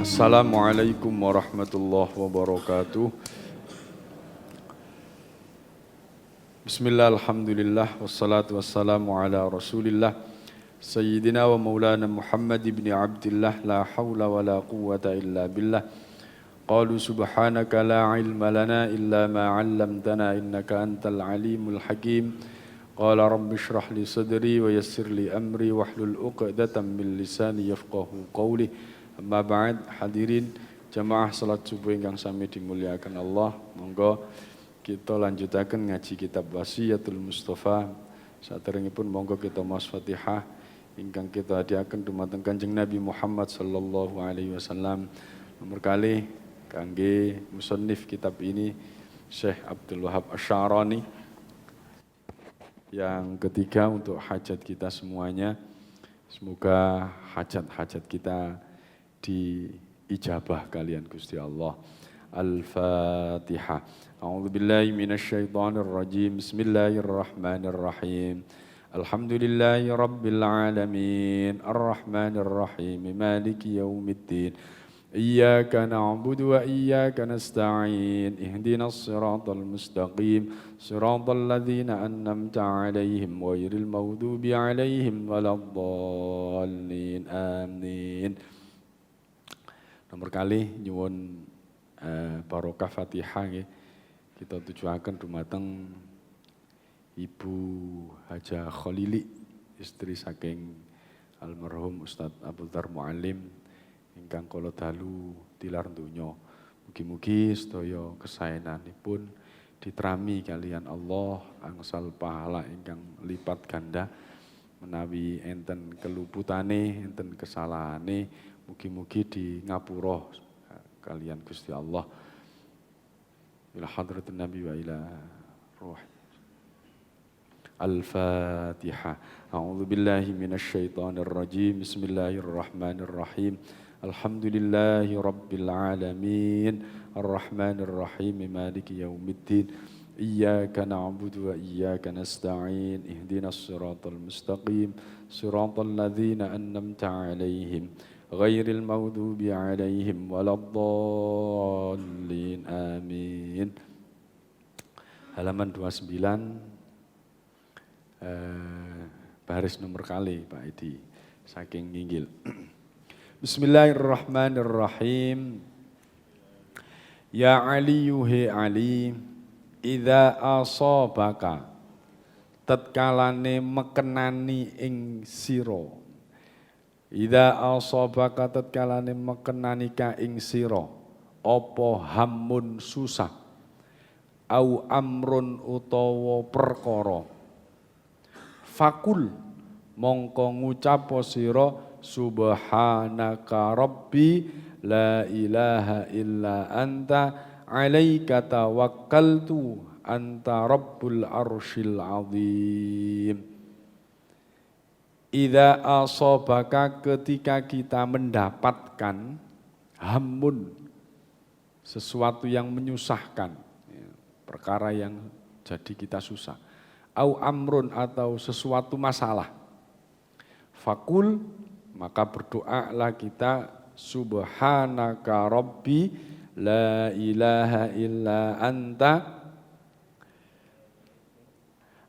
Assalamualaikum warahmatullahi wabarakatuh. Bismillah, alhamdulillah, wassalatu wassalamu ala rasulillah Sayyidina wa maulana Muhammad ibn Abdillah. La hawla wa la quwwata illa billah. Qalu subhanaka la ilma lana illa ma 'allamtana innaka antal alimul hakim. Qala rabbi shrah li sadri wa yassir li amri wahlul 'uqdatam min lisani yafqahu qawli. Amma ba'd, hadirin jamaah salat subuh ingkang sami dimuliakan Allah. Monggo kita lanjutaken ngaji kitab Wasiyatul Mustafa. Saderengipun monggo kita maos Fatihah ingkang kita hadiaken dumateng Kanjeng Nabi Muhammad sallallahu alaihi wasallam. Nomor kali kangge musannif kitab ini Syekh Abdul Wahab Asy-Sya'rani. Yang ketiga untuk hajat kita semuanya. Semoga hajat-hajat kita diijabah kalian Gusti Allah. Al-Fatihah. A'udzu billahi minasy syaithanir rajim. Bismillahirrahmanirrahim. Alhamdulillahi rabbil alamin. Arrahmanir rahim. Maliki yaumiddin. Iyyaka na'budu wa iyyaka nasta'in. Ihdinas siratal mustaqim. Siratal ladzina an'amta 'alaihim ghairil maghdubi 'alaihim waladdallin. Amin. Nomor kali nyuwun barokah Fatihah nggih. Kita tujuaken dumateng Ibu Haja Khalili, istri saking almarhum Ustadz Abdul Dhar Muallim ingkang kala dalu tilar donya. Mugi-mugi sedaya kesaenanipun diterami kalian Allah angsal pahala ingkang lipat ganda menawi enten keluputane, enten kesalahane, mugi-mugi di ngapura kalian Gusti Allah. Ila hadratun Nabi wa ila ruh. Al-Fatihah. A'udzu billahi minasy syaithanir rajim. Bismillahirrahmanirrahim. Alhamdulillahi rabbil alamin. Arrahmanir rahim. Maliki yaumiddin. Iyyaka na'budu wa iyyaka nasta'in. Ihdinas siratal mustaqim. Siratal ladzina an'amta 'alaihim ghairil maghdubi 'alaihim waladdallin. Amin. Halaman 29 baris nomor kali Pak Edi saking nginggil. Bismillahirrahmanirrahim. Ya Ali yuhi Ali idza asabaka tatkalane mekenani ing sira. Idza asabaka tatkalane mekenani ka ing sira apa hammun susah au amrun utawa perkara. Fakul mongko ngucap sira subhanaka rabbi la ilaha illa anta alaika tawakkaltu anta rabbul arsyil azim. Idza asabaka ketika kita mendapatkan hammun sesuatu yang menyusahkan, perkara yang jadi kita susah. Au amrun atau sesuatu masalah. Fakul maka berdoalah kita subhanaka rabbi la ilaha illa anta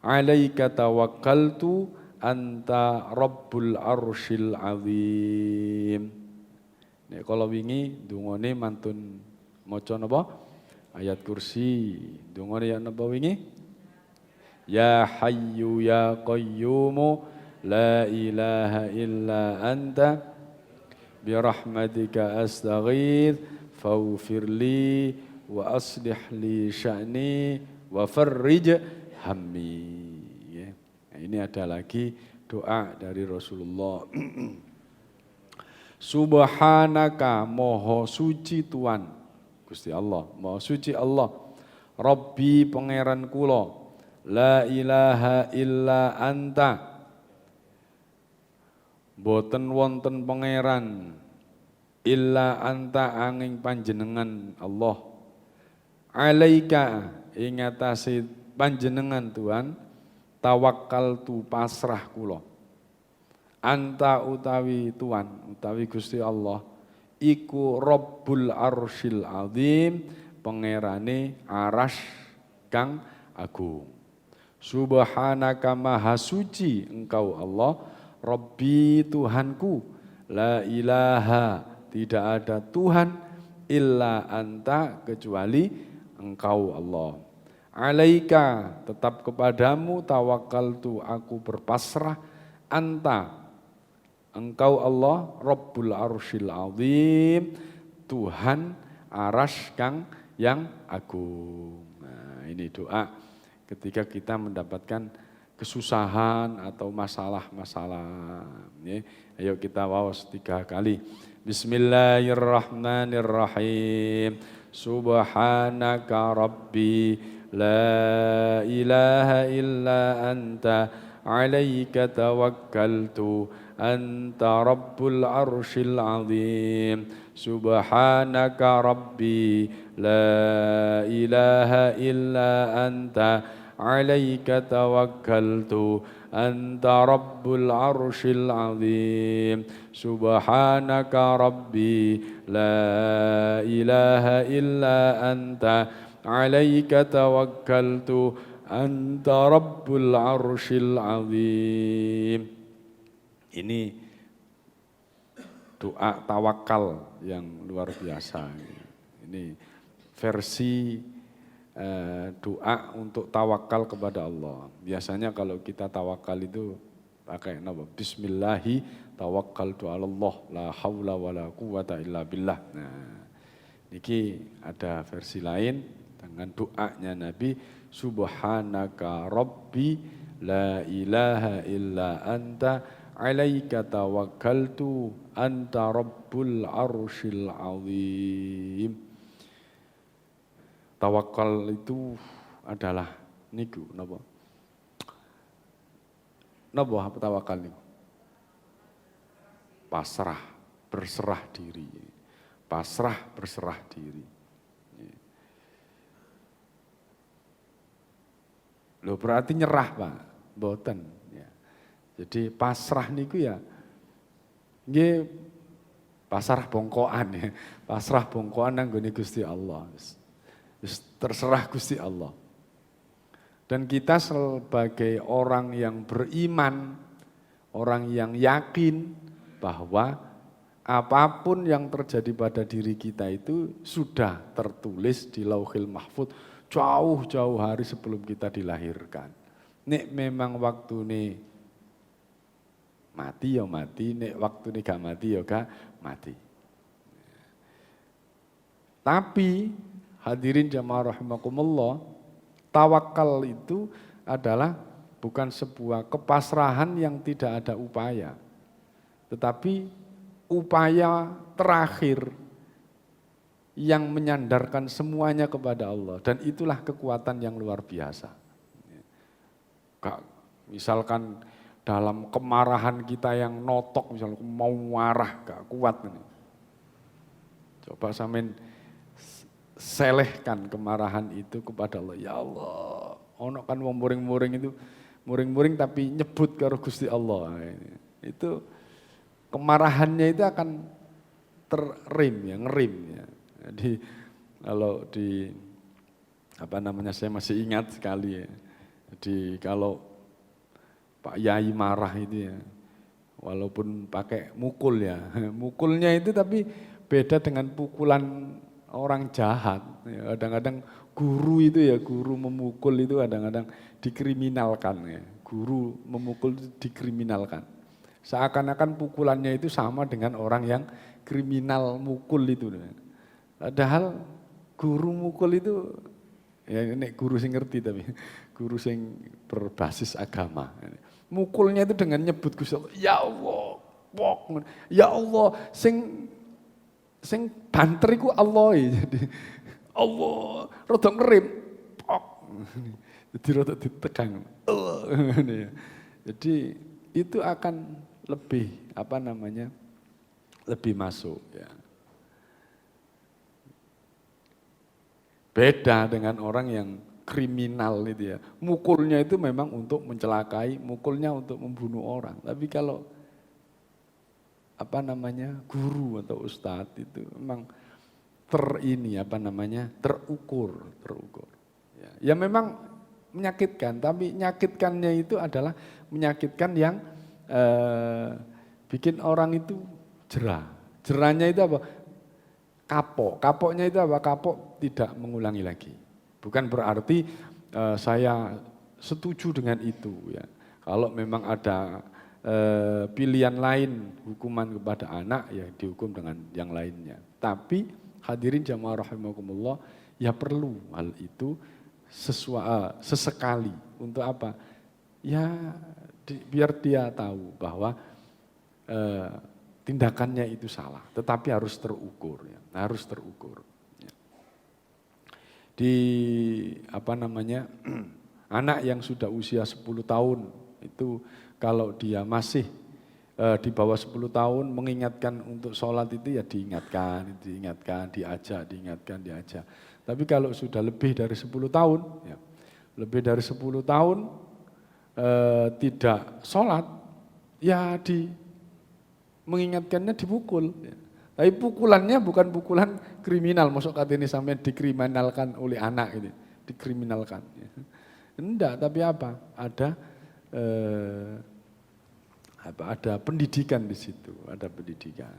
alaika tawakkaltu anta rabbul arsyil azim. Nek kala wingi dungane mantun maca napa? Ayat kursi. Dungane ya napa wingi? Ya Hayyu Ya Qayyumu La ilaha illa anta birahmatika astaghith faghfirli wa aslih li sya'ni wa farrij hammi. Ya. Nah, ini ada lagi doa dari Rasulullah. Subhanaka moho suci Tuhan Gusti Allah, moho suci Allah. Rabbi pangeran kula la ilaha illa anta. Boten wonten pangeran illa anta angin panjenengan Allah. Alaika ing atase panjenengan Tuhan tawakkaltu pasrah kula. Anta utawi Tuhan utawi Gusti Allah iku Rabbul Arsyil Azim, pangerane aras kang agung. Subhanaka maha suci engkau Allah, Rabbi Tuhanku, la ilaha tidak ada Tuhan illa anta kecuali engkau Allah. Alaika tetap kepadamu tawakkaltu aku berpasrah, anta engkau Allah Rabbul Arsyil Azim, Tuhan aras kang yang agung. Nah, ini doa ketika kita mendapatkan kesusahan atau masalah-masalah. Ayo kita wawas 3 kali. Bismillahirrahmanirrahim. Subhanaka Rabbi la ilaha illa anta alaika tawakkaltu anta Rabbul Arsyil Azim. Subhanaka Rabbi la ilaha illa anta alaika tawakkaltu anta Rabbul Arsyil Azim. Subhanaka Rabbi la ilaha illa anta alaika tawakkaltu anta Rabbul Arsyil Azim. Ini doa tawakal yang luar biasa. Ini versi doa untuk tawakal kepada Allah. Biasanya kalau kita tawakal itu pakai nama Bismillahi tawakkaltu 'alallah la haula wala quwata illa billah. Nah, ini ada versi lain dengan doanya Nabi, Subhanaka Rabbi la ilaha illa anta alaika tawakkaltu anta Rabbul Arsyil Azim. Tawakal itu adalah niku napa? Napa tawakal niku? Pasrah, berserah diri. Pasrah, berserah diri. Loh berarti nyerah, Pak. Mboten ya. Jadi pasrah niku ya nggih pasrah bongkoan ya. Pasrah bongkoan nang nggone Gusti Allah. Terserah Gusti Allah. Dan kita sebagai orang yang beriman, orang yang yakin bahwa apapun yang terjadi pada diri kita itu sudah tertulis di Lauhil Mahfuz jauh-jauh hari sebelum kita dilahirkan. Nek memang waktu nih mati ya mati, nek waktu nih gak mati ya gak mati. Tapi hadirin jamaah rahimakumullah, tawakal itu adalah bukan sebuah kepasrahan yang tidak ada upaya. Tetapi upaya terakhir yang menyandarkan semuanya kepada Allah. Dan itulah kekuatan yang luar biasa. Misalkan dalam kemarahan kita yang notok, misalnya mau marah, gak kuat. Coba samin selehkan kemarahan itu kepada Allah. Ya Allah, ono kan wong muring-muring itu, muring-muring tapi nyebut karo Gusti Allah. Itu kemarahannya itu akan terrem ya, ngerim ya. Jadi kalau di saya masih ingat sekali ya. Jadi kalau Pak Yai marah itu ya, walaupun pakai mukul ya, mukulnya itu tapi beda dengan pukulan orang jahat. Kadang-kadang guru itu ya, guru memukul itu kadang-kadang dikriminalkan ya. Guru memukul itu dikriminalkan. Seakan-akan pukulannya itu sama dengan orang yang kriminal mukul itu. Padahal guru mukul itu, ya ini guru sing ngerti tapi, guru sing berbasis agama. Mukulnya itu dengan nyebut Gusti Allah, ya Allah, pok, ya Allah, sing banter iku Allah. Jadi Allah rada ngerim, pok. Jadi rada ditekan. Jadi itu akan lebih lebih masuk ya. Beda dengan orang yang kriminal itu ya. Mukulnya itu memang untuk mencelakai, mukulnya untuk membunuh orang. Tapi kalau guru atau ustadz itu memang terukur. Ya memang menyakitkan, tapi menyakitkannya itu adalah menyakitkan yang bikin orang itu jerah. Jerahnya itu apa? Kapok. Kapoknya itu apa? Kapok tidak mengulangi lagi. Bukan berarti saya setuju dengan itu ya. Kalau memang ada pilihan lain hukuman kepada anak ya dihukum dengan yang lainnya. Tapi hadirin jamaah rahimakumullah ya perlu hal itu sesekali untuk apa? Ya biar dia tahu bahwa tindakannya itu salah, tetapi harus terukur ya, harus terukur. Ya. Di anak yang sudah usia 10 tahun itu kalau dia masih di bawah 10 tahun mengingatkan untuk sholat itu ya diingatkan, diajak. Tapi kalau sudah lebih dari 10 tahun, ya, tidak sholat, ya mengingatkannya dipukul. Ya. Tapi pukulannya bukan pukulan kriminal, masuk kata ini sampai dikriminalkan oleh anak ini, dikriminalkan. Ya. Enggak, tapi apa? Ada pendidikan di situ, ada pendidikan.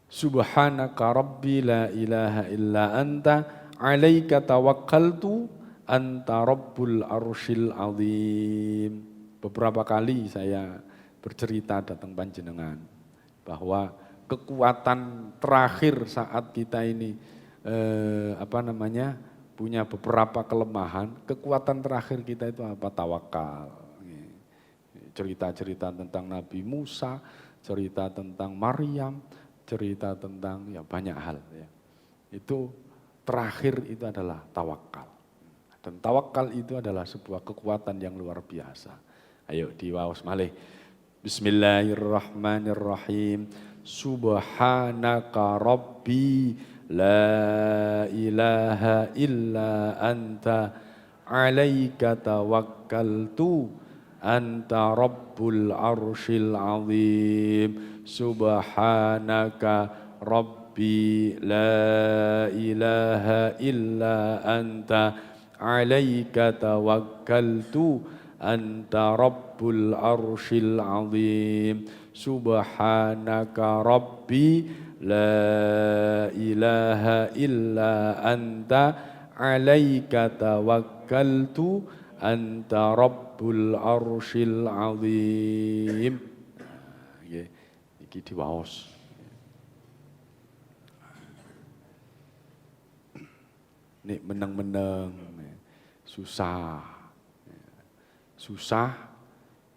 Subhanaka rabbi la ilaha illa anta alaika tawakkaltu anta rabbul arsyil azim. Beberapa kali saya bercerita datang panjenengan bahwa kekuatan terakhir saat kita ini punya beberapa kelemahan, kekuatan terakhir kita itu apa? Tawakal. Cerita-cerita tentang Nabi Musa, cerita tentang Maryam, cerita tentang ya banyak hal ya. Itu terakhir itu adalah tawakal. Dan tawakal itu adalah sebuah kekuatan yang luar biasa. Ayo diwaos malih. Bismillahirrahmanirrahim. Subhanaka rabbi la ilaha illa anta alaika tawakkaltu anta rabbul arsyil azim. Subhanaka rabbi la ilaha illa anta alaika tawakkaltu anta rabbul arsyil azim. Subhanaka rabbi la ilaha illa anta alaika tawakkaltu anta rabbul arsyil azim. Nggih, iki diwaos. Nek meneng-meneng susah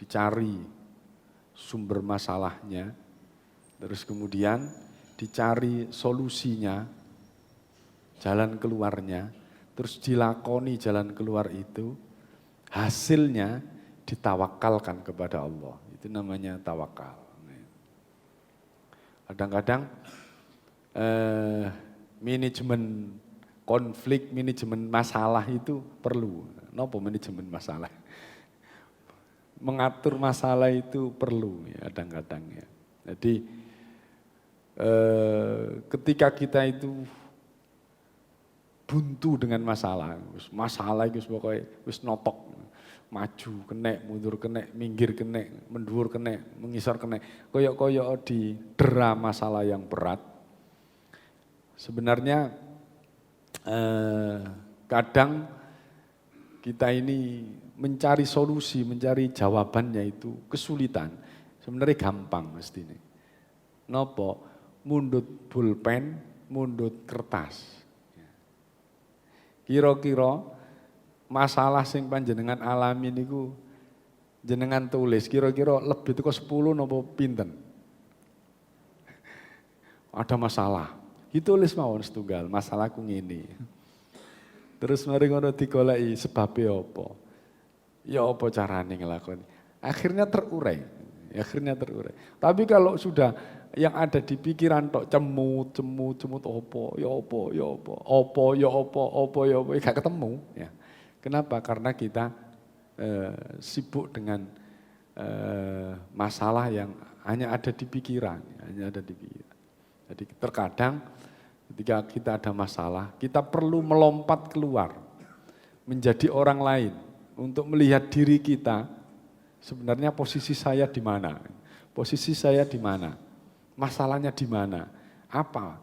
dicari sumber masalahnya, terus kemudian dicari solusinya, jalan keluarnya, terus dilakoni jalan keluar itu, hasilnya ditawakalkan kepada Allah. Itu namanya tawakal. Kadang-kadang manajemen konflik, manajemen masalah itu perlu. Napa manajemen masalah? Mengatur masalah itu perlu ya kadang-kadang ya. Jadi ketika kita itu buntu dengan masalah itu pokoknya wis notok, maju kena, mundur kena, minggir kena, mendur kena, mengisor kena, koyok-koyok didera masalah yang berat. Sebenarnya kadang kita ini mencari solusi, mencari jawabannya itu kesulitan. Sebenarnya gampang mesti ini. Nopo? Mundut pulpen, mundut kertas. Kira-kira masalah sing panjenengan alami niku jenengan tulis kira-kira lebih teko 10 nopo pinten? Ada masalah. Ditulis mawon setunggal, masalahku ngene. Terus mari ngono digoleki sebabe apa? Ya apa carane ngelakoni? Akhirnya terurai. Tapi kalau sudah yang ada di pikiran tok cemut opo, gak ketemu ya. Kenapa? Karena kita sibuk dengan masalah yang hanya ada di pikiran, hanya ada di pikiran. Jadi terkadang ketika kita ada masalah, kita perlu melompat keluar menjadi orang lain untuk melihat diri kita. Sebenarnya posisi saya di mana? Posisi saya di mana? Masalahnya di mana? Apa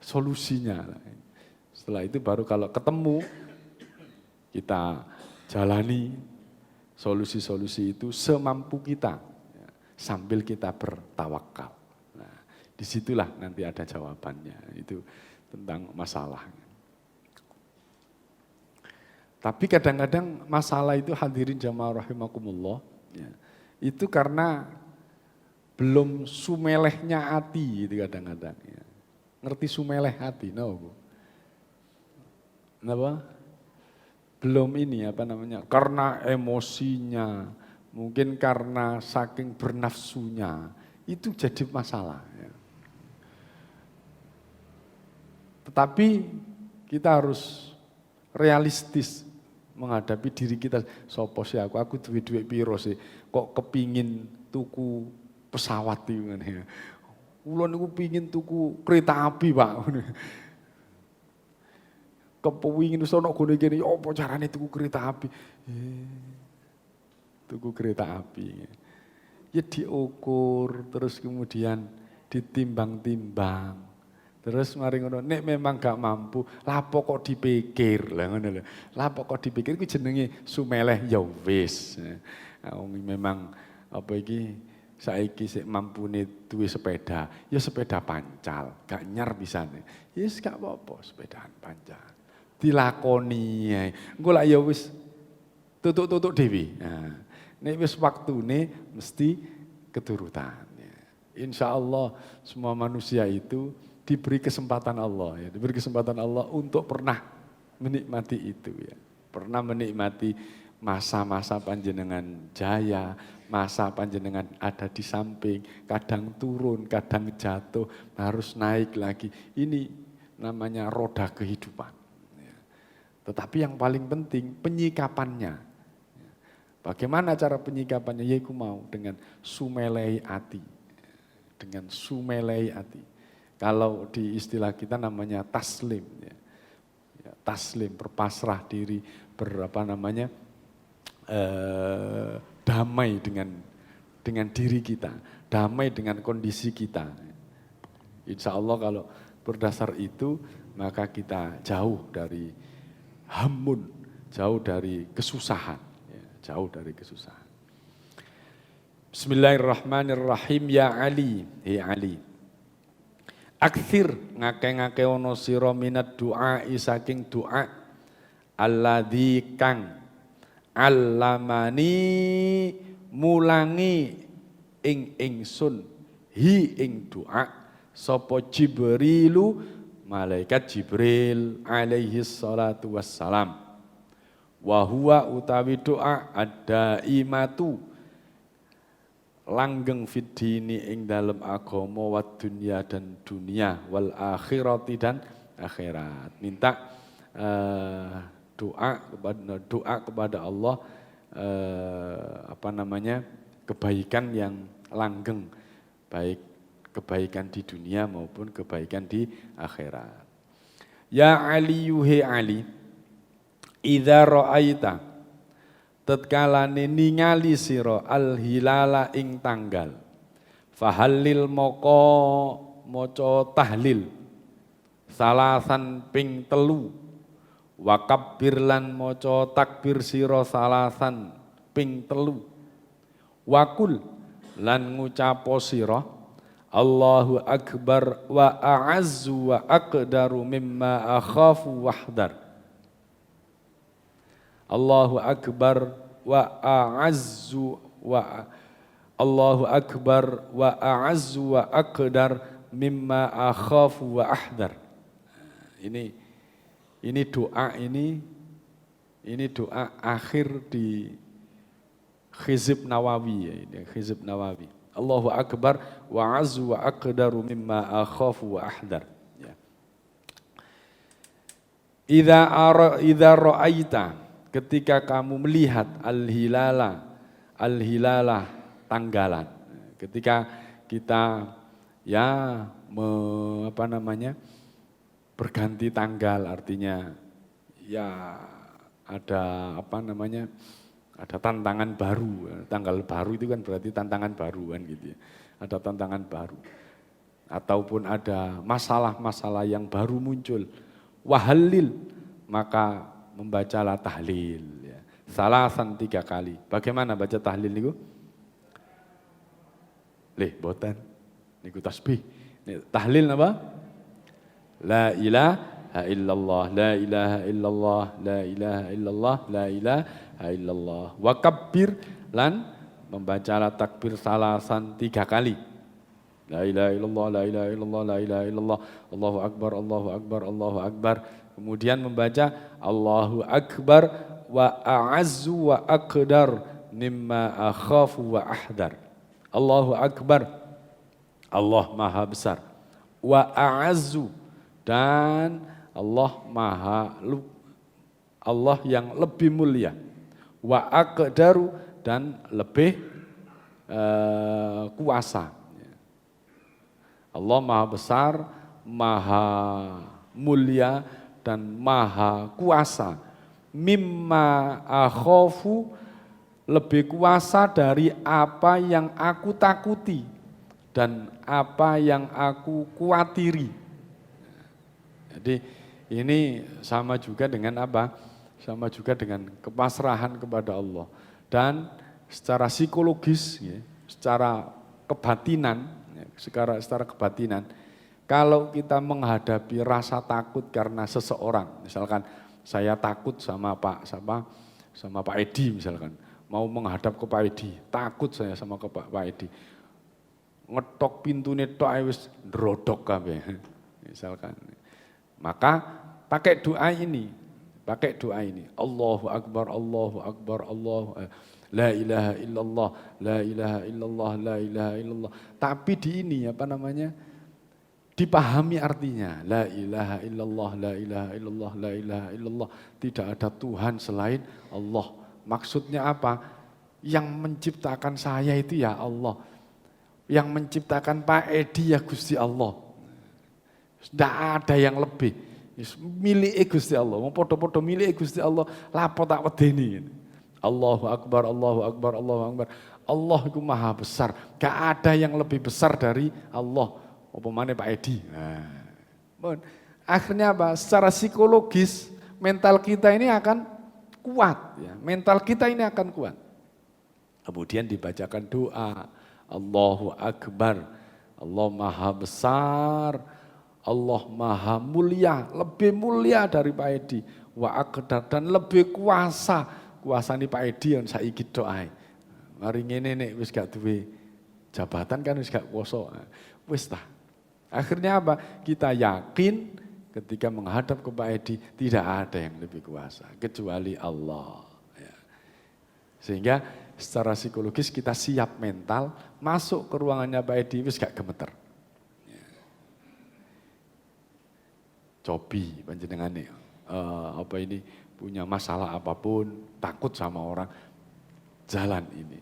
solusinya? Setelah itu baru kalau ketemu, kita jalani solusi-solusi itu semampu kita, sambil kita bertawakal. Nah, disitulah nanti ada jawabannya, itu tentang masalah. Tapi kadang-kadang masalah itu hadirin jamaah rahimakumullah, ya, itu karena belum sumelehnya hati itu kadang-kadang. Ya. Ngerti sumeleh hati, no? Kenapa? Belum ini karena emosinya, mungkin karena saking bernafsunya, itu jadi masalah. Ya. Tetapi kita harus realistis menghadapi diri kita. Sopo sih aku duit piro sih, kok kepingin tuku pesawat itu kan ya. Ulun niku pingin tuku kereta api, Pak. Kepingin sono gone-gene opo carane tuku kereta api. Tuku kereta api. Ya diukur, terus kemudian ditimbang-timbang. Terus mari ngono, nek memang gak mampu, lapo kok dipikir, lah ngono lho. Lapo kok dipikir ku jenenge sumeleh ya wis. Memang apa iki saiki sik mampune duwe sepeda, ya sepeda pancal, gak nyar pisane. Ya wis gak apa-apa sepedaan pancal. Dilakoni ae. Engko lak ya wis tutuk-tutuk dhewe. Nah, nek wis waktune mesti keturutan. Insyaallah semua manusia itu diberi kesempatan Allah, ya, diberi kesempatan Allah untuk pernah menikmati itu, ya, pernah menikmati masa-masa panjenengan jaya, masa panjenengan ada di samping, kadang turun, kadang jatuh, harus naik lagi. Ini namanya roda kehidupan. Ya. Tetapi yang paling penting penyikapannya. Ya. Bagaimana cara penyikapannya? Yaitu mau dengan sumelei hati, dengan sumelei hati. Kalau di istilah kita namanya taslim, ya. Ya, taslim, berpasrah diri, damai dengan diri kita, damai dengan kondisi kita. Insya Allah kalau berdasar itu, maka kita jauh dari hamun, jauh dari kesusahan, ya, jauh dari kesusahan. Bismillahirrahmanirrahim. Ya Ali, ya Ali. Akthir ngake-ngake ono sira minat doa saking doa alladzi kang allamani mulangi ingsun hi ing doa sapa Jibrilu malaikat Jibril alaihi salatu wassalam wa huwa utawi doa ad-daimatu langgeng fidini ing dalam agama wa dunya dan dunia wal akhirati dan akhirat. Minta doa kepada Allah kebaikan yang langgeng, baik kebaikan di dunia maupun kebaikan di akhirat. Ya Ali yuhe Ali idza ra'aita tatkalane ningali sira al hilala ing tanggal fahallil moko maca tahlil salasan ping 3 wa kabbir lan maca takbir sira salasan ping 3 wakul lan ngucapo sira Allahu akbar wa a'azzu wa aqdaru mimma akhafu wahdar. Allahu akbar wa a'azzu wa Allahu akbar wa a'azzu wa aqdar mimma akhafu wa ahdar. Ini doa akhir di Hizb Nawawi, ya, ini Hizb Nawawi. Allahu akbar wa a'azzu wa aqdaru mimma akhafu wa ahdar. Ya. Idza ra'aita ketika kamu melihat al-hilala al-hilalah tanggalan. Ketika kita berganti tanggal, artinya ya ada ada tantangan baru. Tanggal baru itu kan berarti tantangan baru kan gitu ya. Ada tantangan baru. Ataupun ada masalah-masalah yang baru muncul. Wahalil, maka membacalah tahlil. Ya. Salasan 3 kali. Bagaimana baca tahlil niku? Boten. Niku tasbih. Tahlil apa? La ilaha illallah, la ilaha illallah, la ilaha illallah, la ilaha illallah. Wa kabbir, lan membacalah takbir salasan 3 kali. La ilaha illallah, la ilaha illallah, la ilaha illallah, Allahu akbar, Allahu akbar, Allahu akbar. Kemudian membaca Allahu akbar wa a'azzu wa aqdar mimma akhafu wa ahdar. Allahu akbar, Allah maha besar. Wa a'azzu, dan Allah yang lebih mulia. Wa aqdaru, dan lebih kuasa. Allah maha besar, maha mulia, dan maha kuasa. Mimma akhafu, lebih kuasa dari apa yang aku takuti dan apa yang aku kuatiri. Jadi ini sama juga dengan apa? Sama juga dengan kepasrahan kepada Allah. Dan secara psikologis, secara kebatinan, secara kebatinan, kalau kita menghadapi rasa takut karena seseorang, misalkan saya takut sama Pak Edi misalkan, mau menghadap ke Pak Edi, takut saya sama Pak Edi, ngetok pintu netok wis ndrodok kabeh misalkan. Maka pakai doa ini. Allahu akbar, Allahu akbar, la ilaha illallah, la ilaha illallah, la ilaha illallah. Tapi dipahami artinya. La ilaha illallah, la ilaha illallah, la ilaha illallah. Tidak ada Tuhan selain Allah. Maksudnya apa? Yang menciptakan saya itu ya Allah. Yang menciptakan Pak Edi ya Gusti Allah. Tidak ada yang lebih. Milik Gusti Allah. Mau podo-podo milik Gusti Allah. Lapo tak wedeni. Allahu akbar, Allahu akbar, Allahu akbar. Allah itu maha besar. Gak ada yang lebih besar dari Allah. Apa mana Pak Edi. Nah, akhirnya apa? Secara psikologis mental kita ini akan kuat. Ya. Mental kita ini akan kuat. Kemudian dibacakan doa. Allahu akbar. Allah maha besar. Allah maha mulia. Lebih mulia dari Pak Edi. Wa aqdar, dan lebih kuasa. Kuasa ini Pak Edi yang saiki doa. Mari ngene nek wis gak duwe jabatan kan wis gak kuasa. Wis tah. Akhirnya apa? Kita yakin ketika menghadap ke Pak Edi tidak ada yang lebih kuasa kecuali Allah. Ya. Sehingga secara psikologis kita siap mental masuk ke ruangannya Pak Edi wis gak gemeter. Ya. Cobi panjenengane punya masalah apapun, takut sama orang, jalan ini.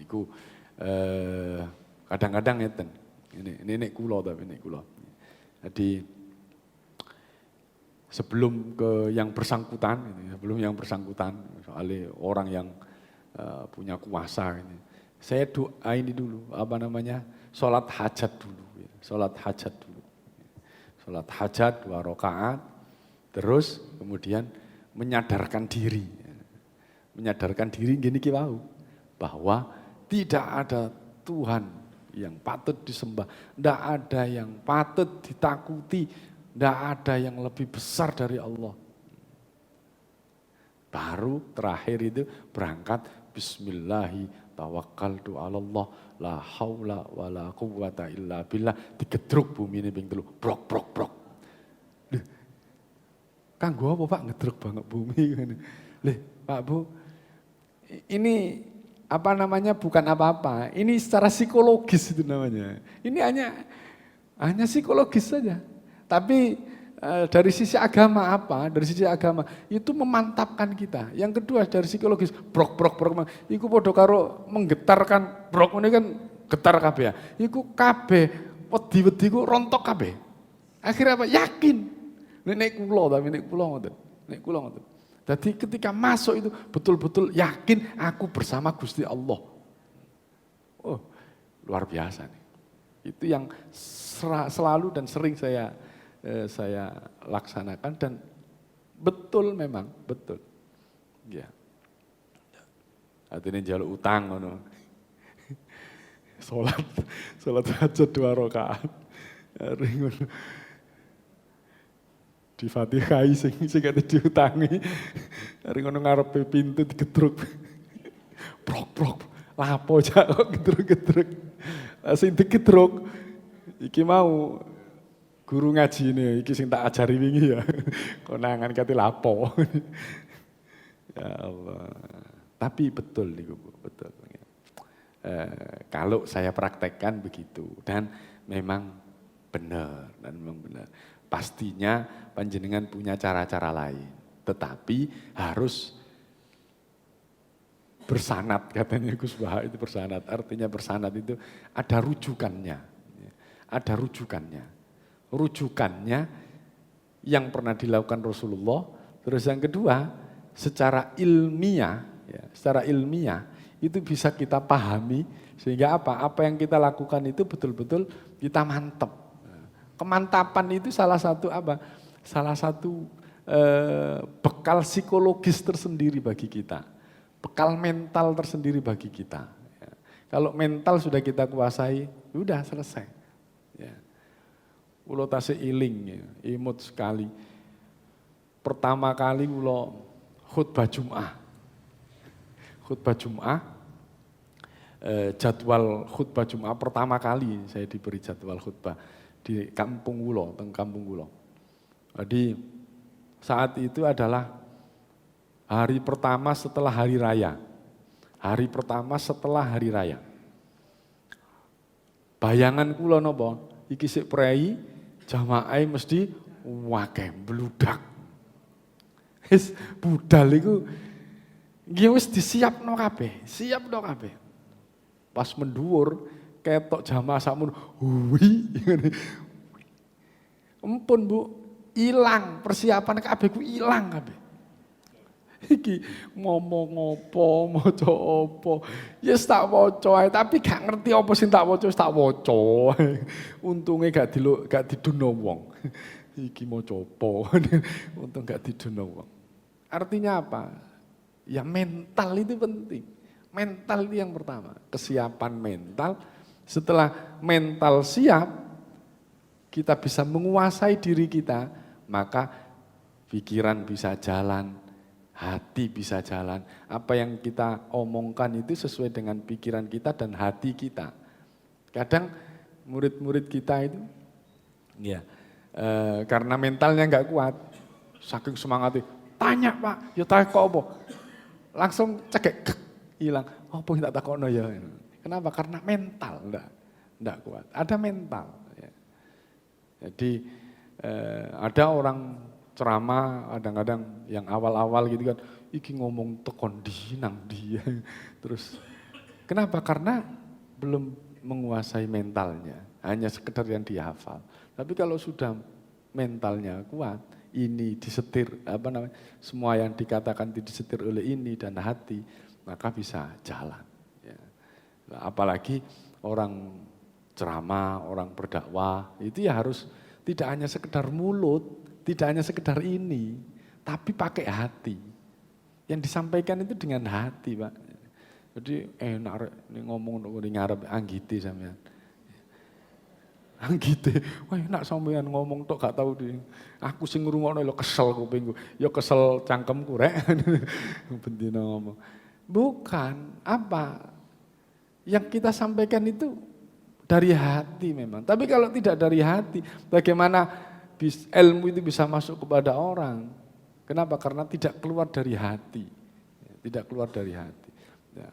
Iku kadang-kadang ngeten. Ini nek kula tapi nek kula. Jadi sebelum yang bersangkutan soalnya orang yang punya kuasa ini. Saya doa ini dulu, sholat hajat dulu. Sholat hajat 2 rakaat, terus kemudian menyadarkan diri. Menyadarkan diri gini kiwau, bahwa tidak ada Tuhan yang patut disembah, tidak ada yang patut ditakuti, tidak ada yang lebih besar dari Allah. Baru terakhir itu berangkat, bismillahi tawakkaltu ala Allah, la haula wa la quwata illa billah, digedruk bumi ini ping 3, brok. Kanggo apa Pak ngedruk banget bumi? Pak Bu, ini bukan apa-apa, ini secara psikologis itu namanya. Ini hanya psikologis saja. Tapi Dari sisi agama apa? Dari sisi agama itu memantapkan kita. Yang kedua dari psikologis, brok. Iku podo karo menggetarkan brok ini kan getar kabeh ya. Iku kabeh wedi-wedi ku rontok kabeh. Akhirnya apa? Yakin. Nek kula ngoten. Jadi ketika masuk itu betul-betul yakin aku bersama Gusti Allah. Oh, luar biasa nih. Itu yang selalu dan sering saya laksanakan dan betul memang, betul. Ya. Artinya jaluk utang ngono. Salat hajat 2 rakaat. Ngono. Di Fatihai sing kate diutangi. Ari ngono ngarepe pintu digedruk. Prok. Lapo jak kok gedruk-gedruk. Sing digedruk iki mau guru ngaji ini, iki sing tak ajari wingi ya. Konangan kate lapo. Ya Allah. Tapi betul niku, betul. Kalau saya praktekkan begitu dan memang benar. Pastinya panjenengan punya cara-cara lain, tetapi harus bersanad, katanya Gus Baha itu bersanad. Artinya bersanad itu ada rujukannya. Ada rujukannya. Rujukannya yang pernah dilakukan Rasulullah. Terus yang kedua, secara ilmiah itu bisa kita pahami sehingga apa yang kita lakukan itu betul-betul kita mantap. Kemantapan itu salah satu bekal psikologis tersendiri bagi kita, bekal mental tersendiri bagi kita. Kalau mental sudah kita kuasai, sudah selesai. Ya. Ulo tasih iling, ya, imut sekali. Pertama kali ulo khutbah Jum'ah. Jadwal khutbah Jum'ah pertama kali saya diberi jadwal khutbah di kampung Ulo, kampung Ulo. Jadi saat itu adalah hari pertama setelah hari raya. Hari pertama setelah hari raya. Bayangan kula napa? Iki sik prei jamaah mesti wakeh bludak. Wis budal iku nggih wis disiapno kabeh, Pas menduwur ketok jamaah sakmono, huwi. Empun Bu, ilang persiapan kabeh ku ilang kabeh. Iki ngomong apa, maca apa. Ya yes, tak waca ae, tapi gak ngerti apa sing tak waca, wis tak waca. Untunge gak didono wong. Iki maca apa. Untung gak didono wong. Artinya apa? Ya mental itu penting. Mental itu yang pertama, kesiapan mental. Setelah mental siap, kita bisa menguasai diri kita, maka pikiran bisa jalan, hati bisa jalan. Apa yang kita omongkan itu sesuai dengan pikiran kita dan hati kita. Kadang murid-murid kita itu, ya karena mentalnya nggak kuat, saking semangatnya, tanya Pak, ya tanya kok apa? Langsung cekek, hilang. Oh, tak takono ya. Kenapa? Karena mental, enggak kuat. Ada mental. Ya. Jadi ada orang ceramah, kadang-kadang yang awal-awal gitu kan, iki ngomong tekon nang dia. Terus, kenapa? Karena belum menguasai mentalnya, hanya sekedar yang dihafal. Tapi kalau sudah mentalnya kuat, ini disetir, semua yang dikatakan disetir oleh ini dan hati, maka bisa jalan. Ya. Apalagi orang ceramah, orang berdakwah, itu ya harus tidak hanya sekedar mulut, tidak hanya sekedar ini, tapi pakai hati. Yang disampaikan itu dengan hati, Pak. Jadi enak ngomong di ngarep anggite sampean. Anggite, wah enak sampean ngomong tok gak tahu di. Aku sing ngrungokno lho kesel kupingku. Ya kesel cangkemku rek. Bendina ngomong. Bukan, apa yang kita sampaikan itu dari hati memang. Tapi kalau tidak dari hati, bagaimana ilmu itu bisa masuk kepada orang? Kenapa? Karena tidak keluar dari hati. Tidak keluar dari hati. Ya.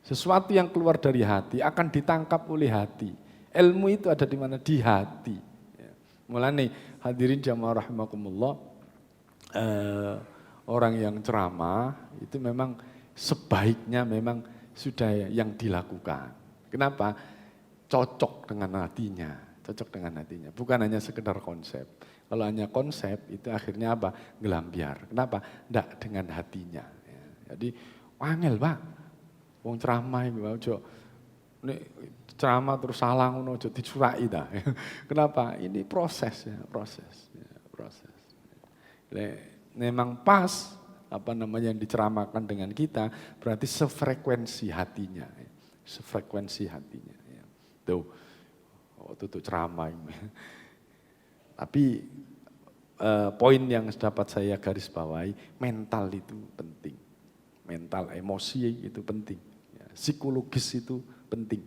Sesuatu yang keluar dari hati akan ditangkap oleh hati. Ilmu itu ada di mana? Di hati. Ya. Mulane hadirin jamaah rahimakumullah, orang yang ceramah itu memang sebaiknya memang sudah yang dilakukan. Kenapa? Cocok dengan hatinya, cocok dengan hatinya. Bukan hanya sekedar konsep. Kalau hanya konsep itu akhirnya apa? Gelambiar. Kenapa? Tidak dengan hatinya. Jadi wangel Pak, wong ceramah itu ojo nek ceramah terus salah ngono ojo dicurai ta. Kenapa? Ini proses ya, proses. Memang pas yang diceramakan dengan kita berarti sefrekuensi hatinya. Sefrekuensi hatinya. Tuh, waktu itu ceramah. Tapi poin yang dapat saya garis bawahi, mental itu penting. Mental, emosi itu penting. Psikologis itu penting.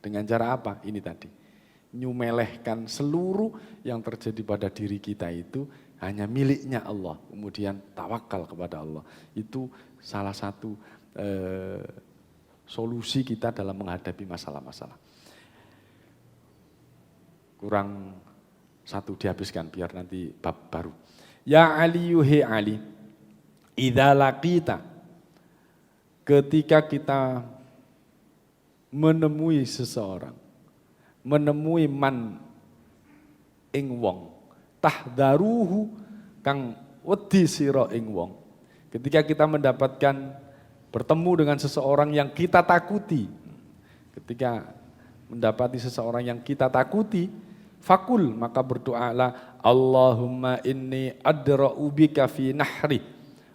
Dengan cara apa? Ini tadi. Nyumelehkan seluruh yang terjadi pada diri kita itu hanya miliknya Allah. Kemudian tawakal kepada Allah. Itu salah satu solusi kita dalam menghadapi masalah-masalah. Kurang satu dihabiskan biar nanti bab baru. Ya Ali yuhi Ali, idza laqita, ketika kita menemui seseorang, menemui man ing wong, tahdaruhu kang wedi sira ing wong. Ketika kita mendapatkan bertemu dengan seseorang yang kita takuti, ketika mendapati seseorang yang kita takuti, fakul, maka berdoalah, Allahumma inni adra'u bika fi nahri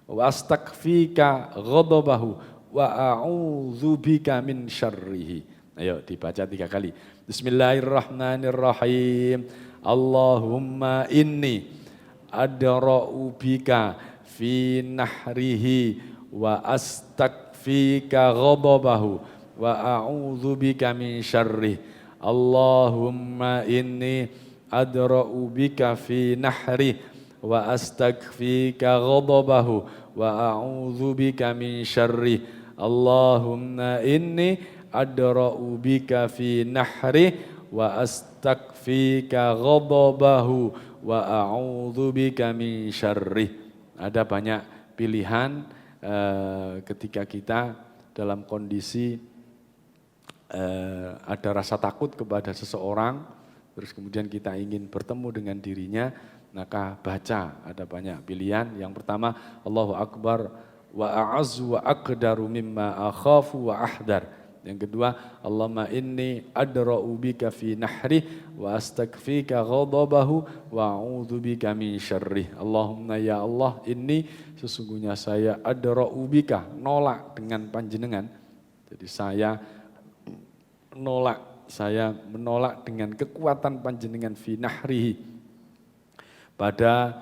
wa astakfika ghadabahu wa a'udzu bika min syarrihi. Ayo dibaca 3 kali. Bismillahirrahmanirrahim. Allahumma inni adra'u bika fi nahrihi wa astakfika ghadabahu wa a'udzu bika min syarrihi. Allahumma inni adra'u bika fi nahri wa astaghfika ghadabahu wa a'udzu bika min syarri. Allahumma inni adra'u bika fi nahri wa astaghfika ghadabahu wa a'udzu bika min syarri. Ada banyak pilihan ketika kita dalam kondisi ada rasa takut kepada seseorang, terus kemudian kita ingin bertemu dengan dirinya, maka baca, ada banyak pilihan. Yang pertama, Allahu Akbar wa a'azzu wa aqdaru mimma akhafu wa ahdar. Yang kedua, Allahumma inni adra'u bika fi nahri wa astaghfika ghadabahu wa a'udzu bika min syarri. Allahumma ya Allah, ini sesungguhnya saya adra'u bika, nolak dengan panjenengan. Jadi saya menolak dengan kekuatan panjenengan fi nahrihi, pada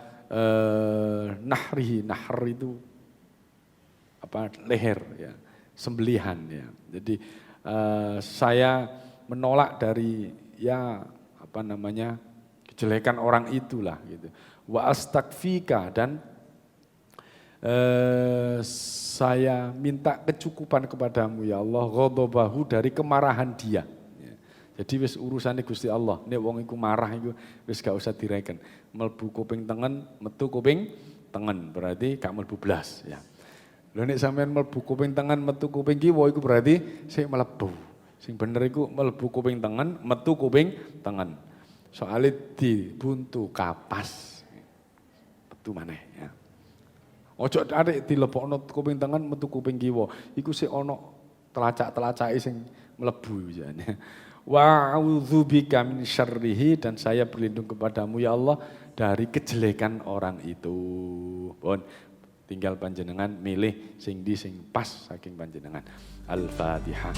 nahrihi, nahr itu leher ya, sembelihan ya. Jadi saya menolak dari kejelekan orang itulah gitu. Wa astaghfika, dan saya minta kecukupan kepadamu ya Allah, ghadabahu, dari kemarahan dia. Jadi wis urusane Gusti Allah. Nek wong iku marah iku wis gak usah direken. Mlebu kuping tengen, metu kuping tengen, berarti gak mlebu blas ya. Lho nek sampean mlebu kuping tengen, metu kuping kiwa iku berarti sik mlebu. Sing bener iku mlebu kuping tengen, metu kuping tengen. Soale dibuntu kapas. Metu maneh ya. Ojo arek dilebokno kuping tengen metu kuping kiwa. Iku sik ana telacak-telacake sing mlebu jane. Wa a'udzubika min syarrihi, dan saya berlindung kepadamu ya Allah dari kejelekan orang itu. Pun tinggal panjenengan milih sing pas saking panjenengan. Al-Fatihah.